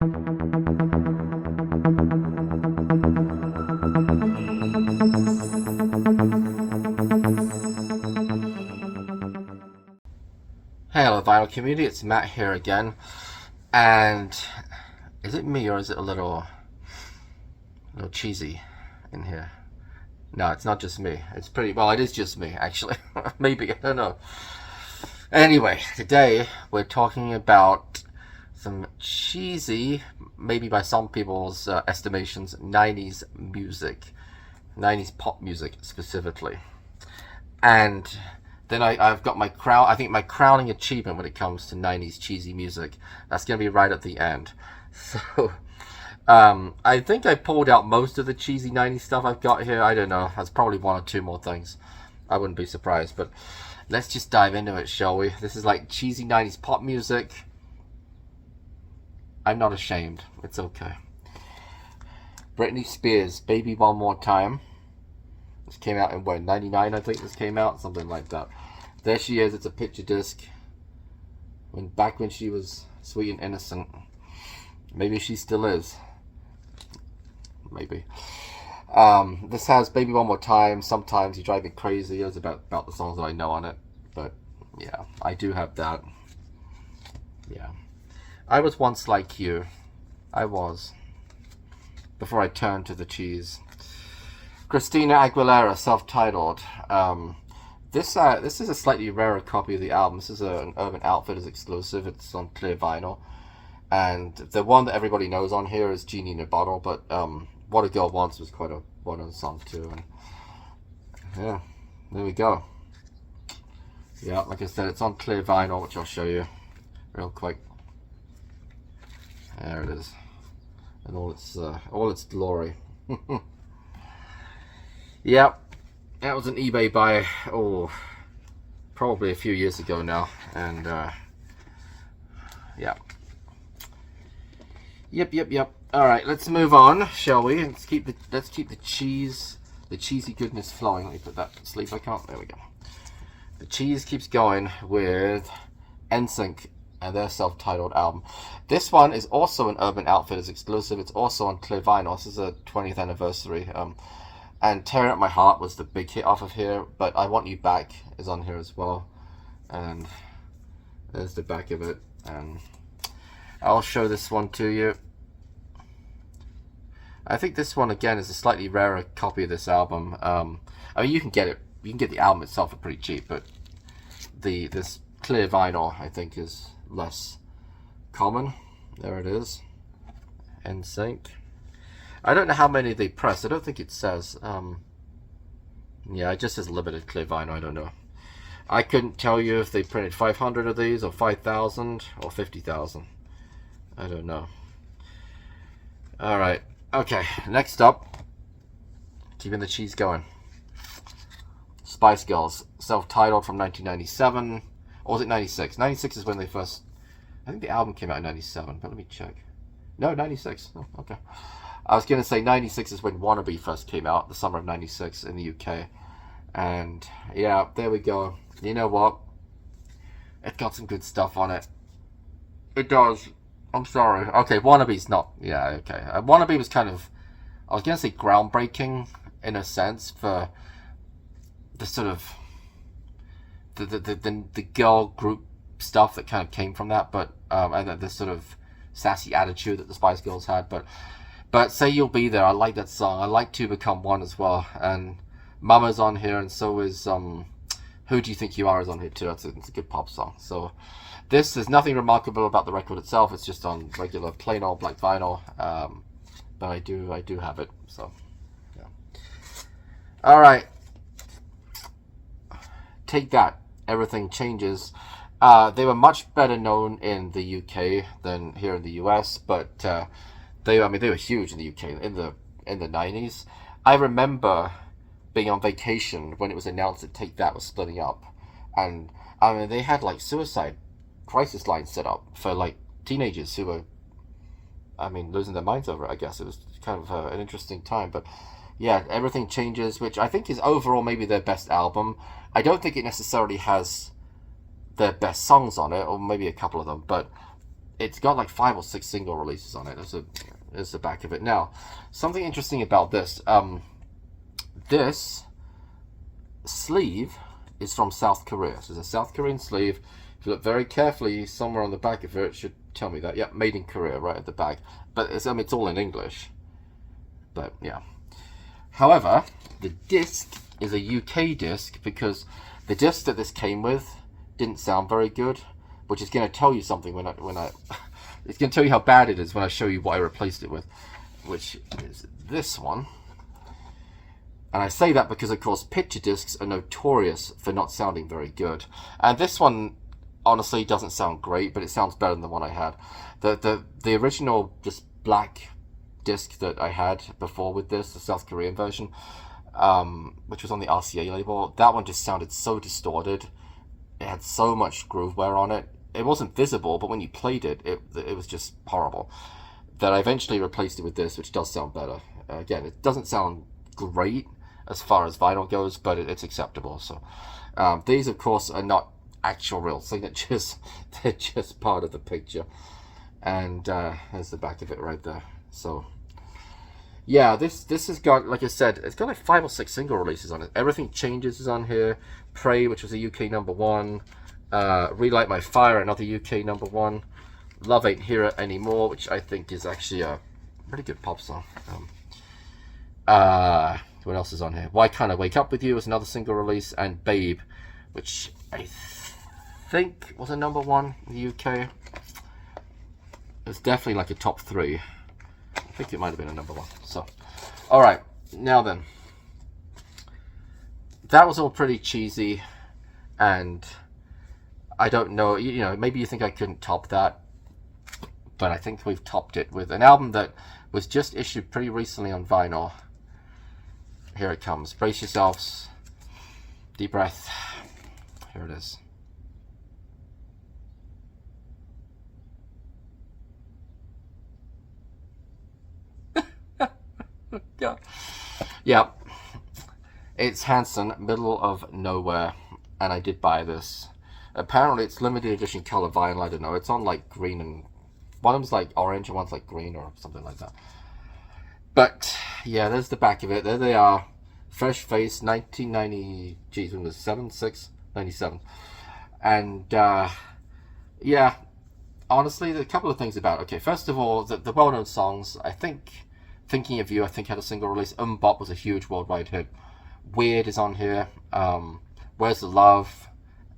Hello vinyl community, it's Matt here again, and is it me or is it a little cheesy in here? No, it's not just me. It's pretty, well, it is just me actually. Maybe, I don't know. Anyway, today we're talking about some cheesy, maybe by some people's estimations, 90s music, 90s pop music specifically. And then I've got my I think my crowning achievement when it comes to 90s cheesy music. That's going to be right at the end. So, I think I pulled out most of the cheesy 90s stuff I've got here. I don't know. There's probably one or two more things. I wouldn't be surprised. But let's just dive into it, shall we? This is like cheesy 90s pop music. I'm not ashamed. It's okay. Britney Spears, Baby One More Time. This came out in, what, 99, I think this came out? Something like that. There she is. It's a picture disc. Back when she was sweet and innocent. Maybe she still is. Maybe. This has Baby One More Time, Sometimes You Drive Me Crazy. It's about the songs that I know on it. But, yeah, I do have that. Yeah. I was once like you. I was. Before I turned to the cheese. Christina Aguilera, self-titled. This is a slightly rarer copy of the album. This is an Urban Outfitters exclusive. It's on clear vinyl. And the one that everybody knows on here is Genie in a Bottle, but What a Girl Wants was quite a well-known song too. And yeah, there we go. Yeah, like I said, it's on clear vinyl, which I'll show you real quick. There it is, and all its glory. Yep, that was an eBay buy. Oh, probably a few years ago now, and yeah. Yep. All right, let's move on, shall we? Let's keep the cheesy goodness flowing. Let me put that to sleep. I can't. There we go. The cheese keeps going with NSYNC and their self-titled album. This one is also an Urban Outfitters exclusive. It's also on clear vinyl. This is a 20th anniversary. And Tearing Up My Heart was the big hit off of here, but I Want You Back is on here as well. And there's the back of it. And I'll show this one to you. I think this one again is a slightly rarer copy of this album. I mean, you can get it. You can get the album itself for pretty cheap, but this clear vinyl I think is less common. There it is. NSYNC. I don't know how many they pressed. I don't think it says. Yeah, it just says limited clear vinyl. I don't know. I couldn't tell you if they printed 500 of these or 5,000 or 50,000. I don't know. Alright. Okay, next up. Keeping the cheese going. Spice Girls. Self-titled from 1997. Or was it 96? 96 is when they first... I think the album came out in 97, but let me check. No, 96. Oh, okay. I was going to say 96 is when Wannabe first came out, the summer of 96 in the UK. And yeah, there we go. You know what? It got some good stuff on it. It does. I'm sorry. Okay, Wannabe's not... Yeah, okay. Wannabe was kind of... I was going to say groundbreaking in a sense for the sort of... The girl group stuff that kind of came from that, but and the sort of sassy attitude that the Spice Girls had, but Say You'll Be There, I like that song. I like To Become One as well, and Mama's on here, and so is Who Do You Think You Are is on here too. It's a good pop song. So this is nothing remarkable about the record itself. It's just on regular plain old black vinyl, but I do have it. So yeah. All right, Take That. Everything Changes. They were much better known in the UK than here in the US, but they were huge in the UK in the 90s. I remember being on vacation when it was announced that Take That was splitting up, and I mean they had like suicide crisis lines set up for like teenagers who were, I mean, losing their minds over it. I guess it was kind of an interesting time, but yeah, Everything Changes, which I think is overall maybe their best album. I don't think it necessarily has their best songs on it, or maybe a couple of them, but it's got like 5 or 6 single releases on it. There's the back of it. Now, something interesting about this. This sleeve is from South Korea. So it's a South Korean sleeve. If you look very carefully, somewhere on the back of it should tell me that. Yeah, made in Korea, right at the back. But it's, it's all in English. But yeah. However, the disc is a UK disc because the disc that this came with didn't sound very good, which is going to tell you something when I it's going to tell you how bad it is when I show you what I replaced it with, which is this one. And I say that because, of course, picture discs are notorious for not sounding very good. And this one, honestly, doesn't sound great, but it sounds better than the one I had. The original just black disc that I had before with this, the South Korean version, which was on the RCA label, that one just sounded so distorted. It had so much groove wear on it. It wasn't visible, but when you played it, it was just horrible. That I eventually replaced it with this, which does sound better. Again, it doesn't sound great as far as vinyl goes, but it's acceptable. So these, of course, are not actual real signatures. They're just part of the picture. And there's the back of it right there. So yeah, this has got, like I said, it's got like 5 or 6 single releases on it. Everything Changes is on here. Pray, which was a UK #1. Relight My Fire, another UK #1. Love Ain't Here Anymore, which I think is actually a pretty good pop song. What else is on here? Why Can't I Wake Up With You was another single release, and Babe, which I think was a #1 in the UK. It's definitely like a top 3. I think it might have been a #1. So, all right, now then, that was all pretty cheesy, and I don't know. You know, maybe you think I couldn't top that, but I think we've topped it with an album that was just issued pretty recently on vinyl. Here it comes. Brace yourselves. Deep breath. Here it is. Yeah. It's Hanson, Middle of Nowhere, and I did buy this. Apparently it's limited edition color vinyl. I don't know. It's on like green, and one of them's like orange and one's like green or something like that. But yeah, there's the back of it. There they are. Fresh face, 1990. Geez, when was it? 97. And yeah, honestly, there are a couple of things about it. Okay, first of all, the well-known songs. I think Thinking of You, I think, had a single release. Bop was a huge worldwide hit. Weird is on here. Where's the Love?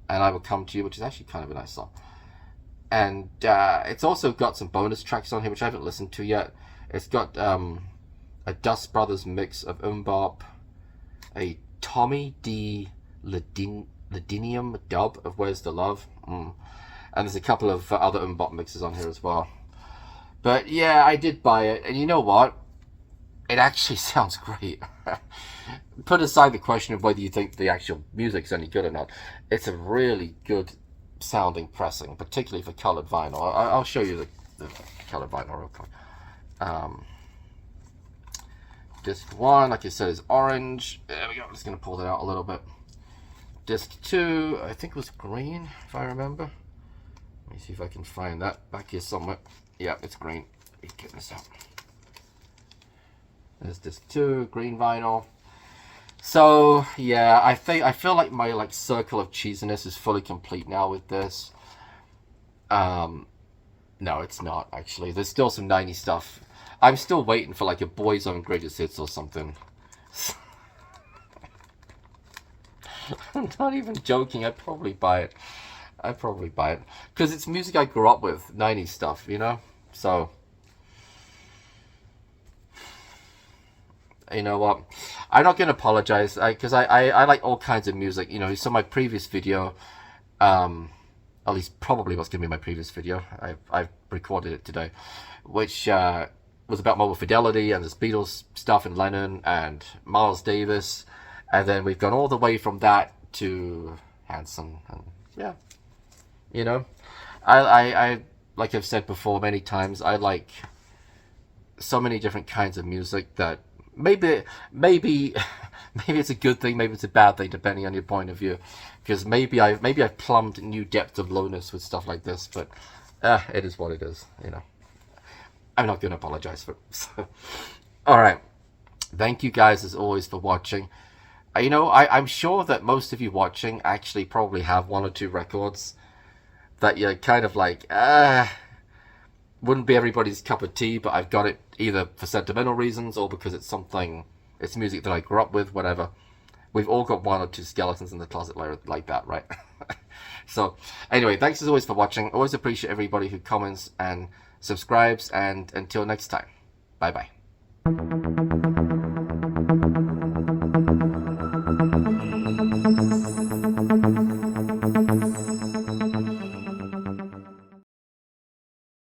And I Will Come to You, which is actually kind of a nice song. And it's also got some bonus tracks on here, which I haven't listened to yet. It's got a Dust Brothers mix of Bop, a Tommy D. Ladinium dub of Where's the Love, and there's a couple of other Bop mixes on here as well. But yeah, I did buy it, and you know what? It actually sounds great. Put aside the question of whether you think the actual music's any good or not, it's a really good sounding pressing, particularly for colored vinyl. I'll show you the colored vinyl real quick. Disc 1, like I said, is orange. There we go. I'm just going to pull that out a little bit. Disc 2, I think was green, if I remember. Let me see if I can find that back here somewhere. Yeah, it's green. Let me get this out. There's disc 2, green vinyl. So yeah, I feel like my circle of cheesiness is fully complete now with this. No, it's not actually. There's still some 90s stuff. I'm still waiting for like a Boyzone greatest hits or something. I'm not even joking. I'd probably buy it. Because it's music I grew up with, 90s stuff, you know? So, you know what? I'm not going to apologize, because I like all kinds of music. You know, so my previous video, at least probably what's going to be my previous video, I've recorded it today, which was about Mobile Fidelity and this Beatles stuff and Lennon and Miles Davis. And then we've gone all the way from that to Hanson. And yeah, you know, I like I've said before many times, I like so many different kinds of music that maybe it's a good thing, maybe it's a bad thing, depending on your point of view. Because maybe I've plumbed new depths of lowness with stuff like this, but It is what it is, you know. I'm not going to apologize for it. So, all right. Thank you guys, as always, for watching. You know, I'm sure that most of you watching actually probably have one or two records that you're kind of like, wouldn't be everybody's cup of tea, but I've got it either for sentimental reasons or because it's music that I grew up with, whatever. We've all got one or two skeletons in the closet like that, right? So, anyway, thanks as always for watching. Always appreciate everybody who comments and subscribes, and until next time, bye-bye.